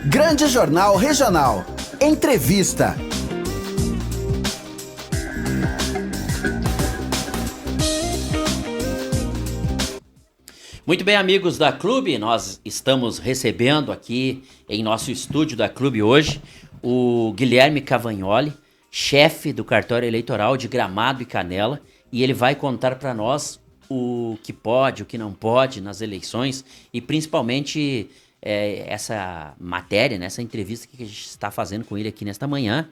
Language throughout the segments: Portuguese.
Grande Jornal Regional. Entrevista. Muito bem, amigos da Clube, nós estamos recebendo aqui em nosso estúdio da Clube hoje o Guilherme Cavagnoli, chefe do cartório eleitoral de Gramado e Canela, e ele vai contar para nós o que pode, o que não pode nas eleições e principalmente essa matéria, né, essa entrevista que a gente está fazendo com ele aqui nesta manhã,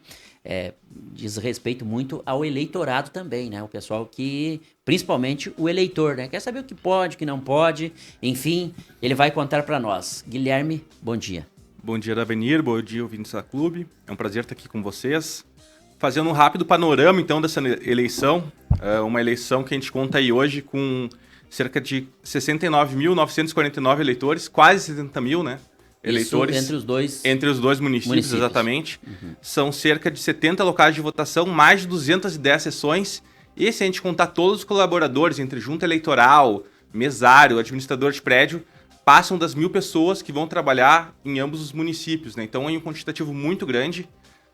diz respeito muito ao eleitorado também, né? O pessoal que, principalmente o eleitor, né? Quer saber o que pode, o que não pode, enfim, ele vai contar para nós. Guilherme, bom dia. Bom dia, Davenir, bom dia, ouvintes da Clube. É um prazer estar aqui com vocês. Fazendo um rápido panorama, então, dessa eleição. Uma eleição que a gente conta aí hoje com cerca de 69.949 eleitores, quase 70 mil, né? Eleitores. Isso entre os dois municípios. Exatamente. Uhum. São cerca de 70 locais de votação, mais de 210 sessões. E se a gente contar todos os colaboradores, entre junta eleitoral, mesário, administrador de prédio, passam das 1.000 pessoas que vão trabalhar em ambos os municípios, né? Então é um quantitativo muito grande.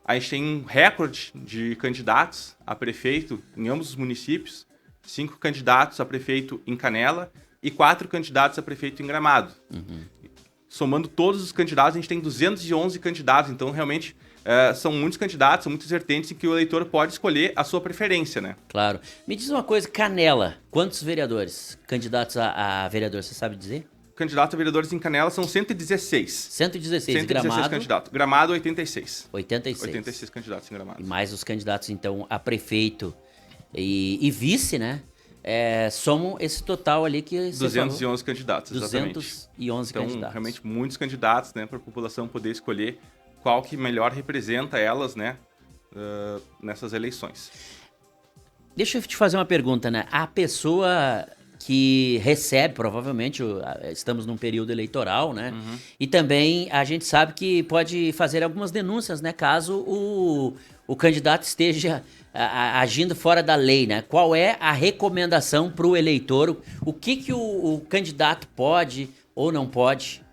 A gente tem um recorde de candidatos a prefeito em ambos os municípios. 5 candidatos a prefeito em Canela e 4 candidatos a prefeito em Gramado. Uhum. Somando todos os candidatos, a gente tem 211 candidatos. Então, realmente, são muitos candidatos, são muitas vertentes em que o eleitor pode escolher a sua preferência, né? Claro. Me diz uma coisa, Canela, quantos vereadores, candidatos a vereador, você sabe dizer? Candidatos a vereadores em Canela são 116. 116, Gramado? Candidatos. Gramado, 86. 86 candidatos em Gramado. E mais os candidatos, então, a prefeito e vice, né? Somam esse total ali que você 211 falou. candidatos, exatamente. 211 então, candidatos. Realmente, muitos candidatos, né? Para a população poder escolher qual que melhor representa elas, né? Nessas eleições. Deixa eu te fazer uma pergunta, né? A pessoa que recebe, provavelmente, estamos num período eleitoral, né? Uhum. E também a gente sabe que pode fazer algumas denúncias, né? Caso o candidato esteja agindo fora da lei, né? Qual é a recomendação para o eleitor? O que o candidato pode ou não pode,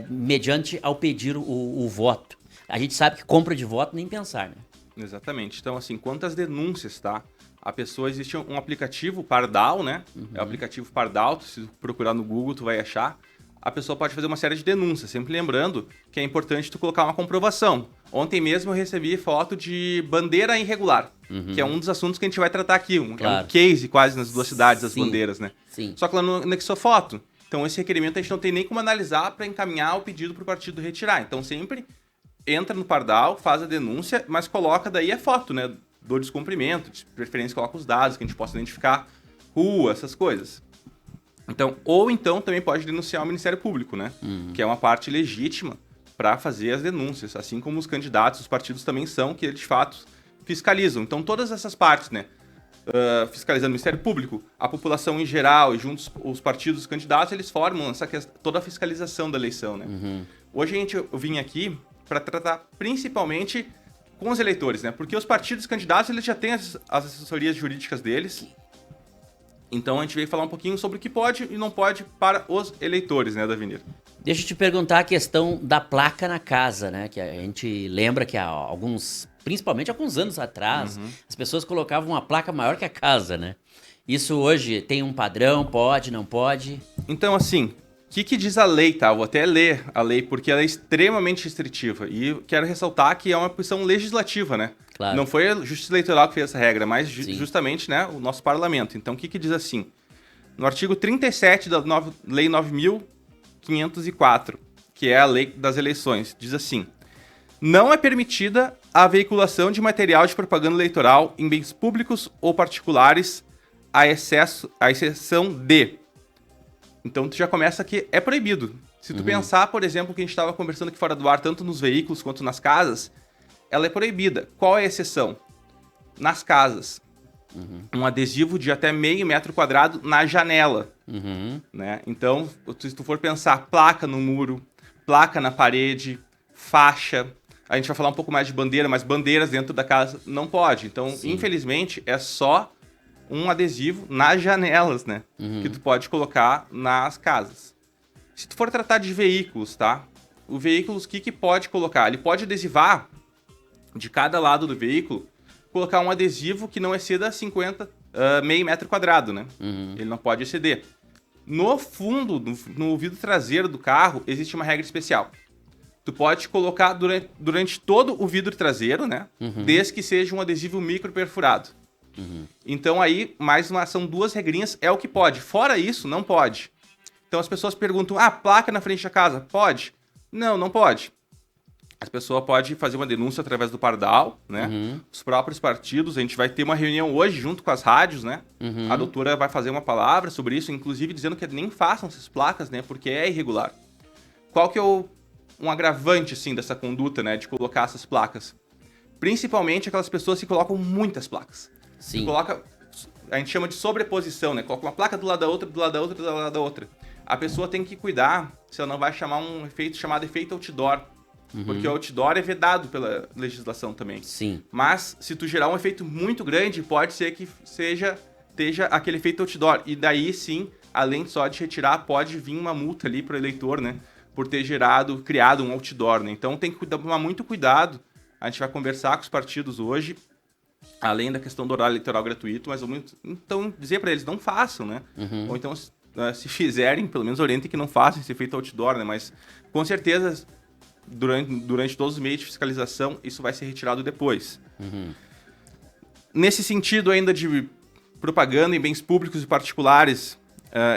mediante ao pedir o voto? A gente sabe que compra de voto nem pensar, né? Exatamente. Então, assim, quantas denúncias, tá? A pessoa, existe um aplicativo Pardal, né? Uhum. É o aplicativo Pardal, se tu procurar no Google, tu vai achar. A pessoa pode fazer uma série de denúncias, sempre lembrando que é importante tu colocar uma comprovação. Ontem mesmo eu recebi foto de bandeira irregular, que é um dos assuntos que a gente vai tratar aqui. Claro. É um case quase nas duas cidades, as bandeiras, né? Sim. Só que ela não anexou foto. Então esse requerimento a gente não tem nem como analisar para encaminhar o pedido para o partido retirar. Então sempre entra no Pardal, faz a denúncia, mas coloca daí a foto, né? Do descumprimento, de preferência coloca os dados que a gente possa identificar, rua, essas coisas. Então, ou então também pode denunciar ao Ministério Público, né? Uhum. Que é uma parte legítima para fazer as denúncias, assim como os candidatos, os partidos também são, que eles de fato fiscalizam. Então, todas essas partes, né? Fiscalizando o Ministério Público, a população em geral e juntos os partidos, os candidatos, eles formam toda a fiscalização da eleição, né? Uhum. Hoje eu vim aqui para tratar principalmente com os eleitores, né? Porque os partidos candidatos, eles já têm as assessorias jurídicas deles. Então, a gente veio falar um pouquinho sobre o que pode e não pode para os eleitores, né, Davenir? Deixa eu te perguntar a questão da placa na casa, né? Que a gente lembra que principalmente alguns anos atrás, as pessoas colocavam uma placa maior que a casa, né? Isso hoje tem um padrão, pode, não pode? Então, assim, o que diz a lei, tá? Eu vou até ler a lei, porque ela é extremamente restritiva. E quero ressaltar que é uma posição legislativa, né? Claro. Não foi a Justiça Eleitoral que fez essa regra, mas justamente, né, o nosso parlamento. Então, o que diz assim? No artigo 37 da Lei 9.504, que é a lei das eleições, diz assim: não é permitida a veiculação de material de propaganda eleitoral em bens públicos ou particulares, à exceção de... Então, tu já começa que é proibido. Se tu pensar, por exemplo, que a gente estava conversando aqui fora do ar, tanto nos veículos quanto nas casas, ela é proibida. Qual é a exceção? Nas casas. Um adesivo de até meio metro quadrado na janela. Né? Então, se tu for pensar placa no muro, placa na parede, faixa... A gente vai falar um pouco mais de bandeira, mas bandeiras dentro da casa não pode. Então, infelizmente, é só um adesivo nas janelas, né? Que tu pode colocar nas casas. Se tu for tratar de veículos, tá? o veículo, o que pode colocar? Ele pode adesivar de cada lado do veículo, colocar um adesivo que não exceda 50, meio metro quadrado, né? Ele não pode exceder. No fundo, no vidro traseiro do carro, existe uma regra especial. Tu pode colocar durante todo o vidro traseiro, né? Desde que seja um adesivo micro perfurado. Então aí, são 2 regrinhas, é o que pode. Fora isso, não pode. Então as pessoas perguntam, placa na frente da casa, pode? Não, não pode. As pessoas podem fazer uma denúncia através do Pardal, né? Os próprios partidos, a gente vai ter uma reunião hoje junto com as rádios, né? A doutora vai fazer uma palavra sobre isso, inclusive dizendo que nem façam essas placas, né? Porque é irregular. Qual que é um agravante, assim, dessa conduta, né? De colocar essas placas? Principalmente aquelas pessoas que colocam muitas placas. Sim. A gente chama de sobreposição, né? Coloca uma placa do lado da outra, do lado da outra, do lado da outra. A pessoa tem que cuidar se ela não vai chamar um efeito chamado efeito outdoor. Porque o outdoor é vedado pela legislação também. Sim. Mas, se tu gerar um efeito muito grande, pode ser que esteja aquele efeito outdoor. E daí, sim, além só de retirar, pode vir uma multa ali para o eleitor, né? Por ter criado um outdoor, né? Então, tem que tomar muito cuidado. A gente vai conversar com os partidos hoje, além da questão do horário eleitoral gratuito, mas então dizer para eles, não façam, né? Ou então, se fizerem, pelo menos orientem que não façam esse efeito outdoor, né? Mas, com certeza, durante todos os meios de fiscalização, isso vai ser retirado depois. Nesse sentido ainda de propaganda em bens públicos e particulares,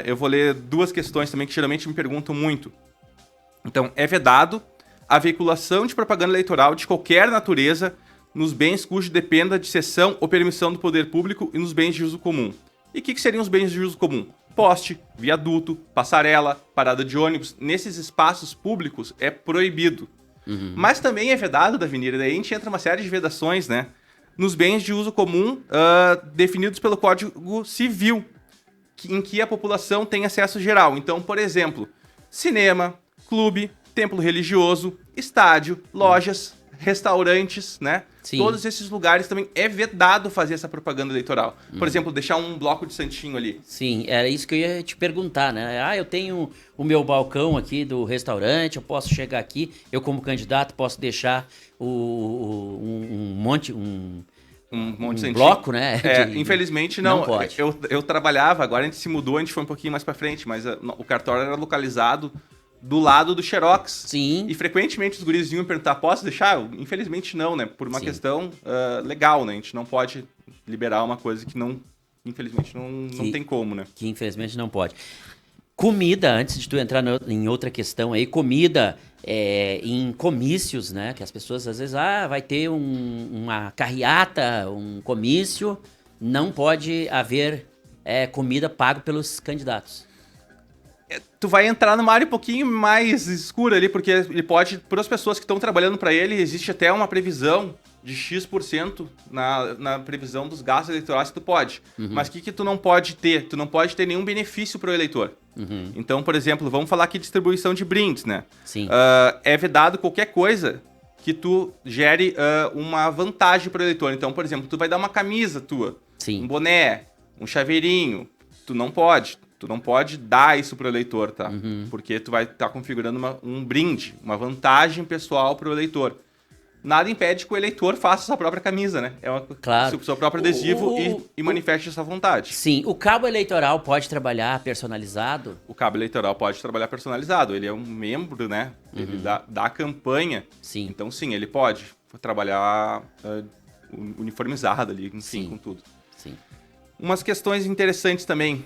eu vou ler 2 questões também que geralmente me perguntam muito. Então, é vedado a veiculação de propaganda eleitoral de qualquer natureza nos bens cujo dependa de cessão ou permissão do poder público e nos bens de uso comum. E o que seriam os bens de uso comum? Poste, viaduto, passarela, parada de ônibus. Nesses espaços públicos é proibido. Mas também é vedado da avenida. Daí a gente entra uma série de vedações, né? Nos bens de uso comum definidos pelo Código Civil, em que a população tem acesso geral. Então, por exemplo, cinema, clube, templo religioso, estádio, lojas, restaurantes, né? Sim. Todos esses lugares também é vedado fazer essa propaganda eleitoral. Por exemplo, deixar um bloco de santinho ali. Sim, era isso que eu ia te perguntar, né? Eu tenho o meu balcão aqui do restaurante, eu posso chegar aqui, eu como candidato posso deixar um monte de santinho. bloco, né? Infelizmente não. Não pode. Eu trabalhava, agora a gente se mudou, a gente foi um pouquinho mais pra frente, mas o cartório era localizado do lado do Xerox. Sim. E frequentemente os guris vinham perguntar, posso deixar? Infelizmente não, né? Por uma questão legal, né? A gente não pode liberar uma coisa que infelizmente não tem como, né? Que infelizmente não pode. Comida, antes de tu entrar em outra questão aí, comida em comícios, né? Que as pessoas às vezes, vai ter uma carreata, um comício, não pode haver comida pago pelos candidatos. Tu vai entrar numa área um pouquinho mais escura ali, porque ele pode, para as pessoas que estão trabalhando para ele, existe até uma previsão de X% na previsão dos gastos eleitorais que tu pode. Mas o que tu não pode ter? Tu não pode ter nenhum benefício para o eleitor. Então, por exemplo, vamos falar aqui de distribuição de brindes, né? Sim. É vedado qualquer coisa que tu gere uma vantagem para o eleitor. Então, por exemplo, tu vai dar uma camisa tua, Sim. um boné, um chaveirinho, tu não pode. Tu não pode dar isso pro eleitor, tá? Porque tu vai estar configurando um brinde, uma vantagem pessoal pro eleitor. Nada impede que o eleitor faça sua própria camisa, né? Claro. Seu próprio adesivo e manifeste essa vontade. Sim. O cabo eleitoral pode trabalhar personalizado? O cabo eleitoral pode trabalhar personalizado. Ele é um membro, né? Ele da campanha. Sim. Então, sim, ele pode trabalhar uniformizado ali, enfim, Sim. com tudo. Sim. Umas questões interessantes também,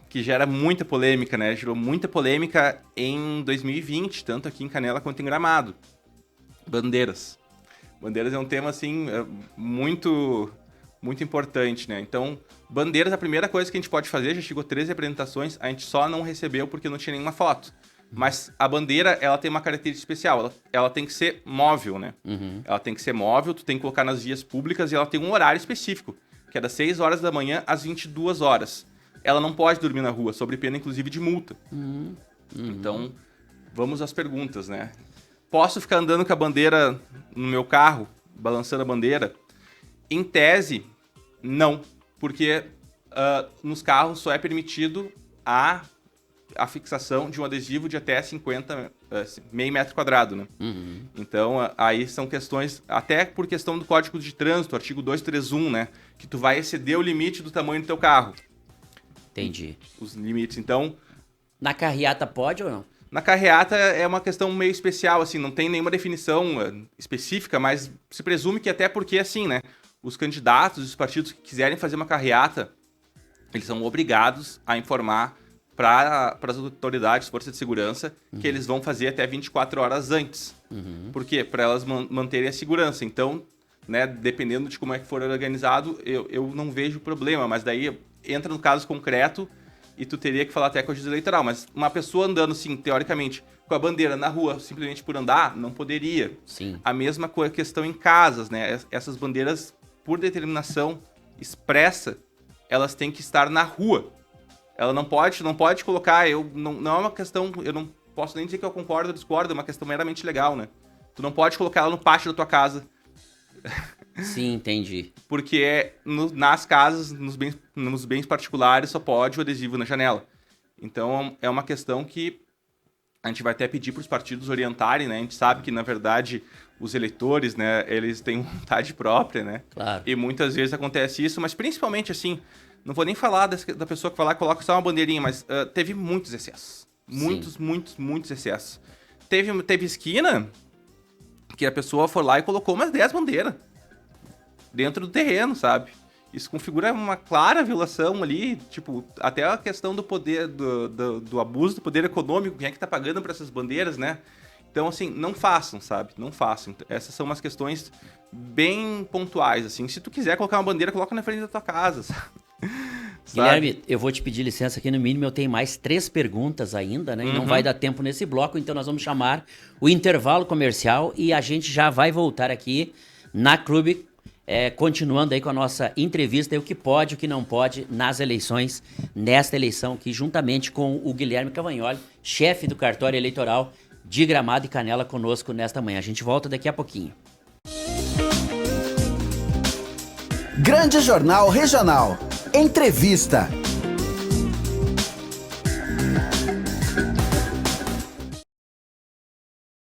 que gera muita polêmica, né? Gerou muita polêmica em 2020, tanto aqui em Canela quanto em Gramado. Bandeiras. Bandeiras é um tema, assim, muito, muito importante, né? Então, bandeiras, a primeira coisa que a gente pode fazer, já chegou 13 apresentações, a gente só não recebeu porque não tinha nenhuma foto. Mas a bandeira, ela tem uma característica especial, ela tem que ser móvel, né? Ela tem que ser móvel, tu tem que colocar nas vias públicas e ela tem um horário específico, que é das 6 horas da manhã às 22 horas. Ela não pode dormir na rua, sob pena, inclusive, de multa. Então, vamos às perguntas, né? Posso ficar andando com a bandeira no meu carro, balançando a bandeira? Em tese, não. Porque nos carros só é permitido a fixação de um adesivo de até 50, meio metro quadrado, né? Então, aí são questões, até por questão do Código de Trânsito, artigo 231, né? Que tu vai exceder o limite do tamanho do teu carro. Entendi. Os limites, então... Na carreata pode ou não? Na carreata é uma questão meio especial, assim, não tem nenhuma definição específica, mas se presume que até porque, assim, né? Os candidatos, os partidos que quiserem fazer uma carreata, eles são obrigados a informar para as autoridades, forças de segurança, que eles vão fazer até 24 horas antes. Por quê? Para elas manterem a segurança. Então, né, dependendo de como é que for organizado, eu não vejo problema, mas daí entra no caso concreto e tu teria que falar até com a justiça eleitoral. Mas uma pessoa andando, assim, teoricamente, com a bandeira na rua, simplesmente por andar, não poderia. Sim. A mesma questão em casas, né? Essas bandeiras, por determinação expressa, elas têm que estar na rua. Ela não pode colocar, não é uma questão, eu não posso nem dizer que eu concordo ou discordo, é uma questão meramente legal, né? Tu não pode colocar ela no pátio da tua casa. Sim, entendi. Porque nas casas, nos bens particulares, só pode o adesivo na janela. Então, é uma questão que a gente vai até pedir para os partidos orientarem, né? A gente sabe que, na verdade, os eleitores, né, eles têm vontade própria, né? Claro. E muitas vezes acontece isso, mas principalmente, assim, não vou nem falar da pessoa que vai lá e coloca só uma bandeirinha, mas teve muitos excessos. Muitos excessos. Teve esquina que a pessoa foi lá e colocou umas 10 bandeiras dentro do terreno, sabe? Isso configura uma clara violação ali, tipo, até a questão do poder, do abuso do poder econômico, quem é que tá pagando por essas bandeiras, né? Então, assim, não façam, sabe? Não façam. Essas são umas questões bem pontuais, assim. Se tu quiser colocar uma bandeira, coloca na frente da tua casa, sabe? Guilherme, eu vou te pedir licença aqui, no mínimo eu tenho mais 3 perguntas ainda, né? E não vai dar tempo nesse bloco, então nós vamos chamar o intervalo comercial e a gente já vai voltar aqui na Clube, continuando aí com a nossa entrevista, e o que pode, o que não pode nas eleições, nesta eleição aqui, juntamente com o Guilherme Cavagnoli, chefe do cartório eleitoral de Gramado e Canela, conosco nesta manhã. A gente volta daqui a pouquinho. Grande Jornal Regional. Entrevista.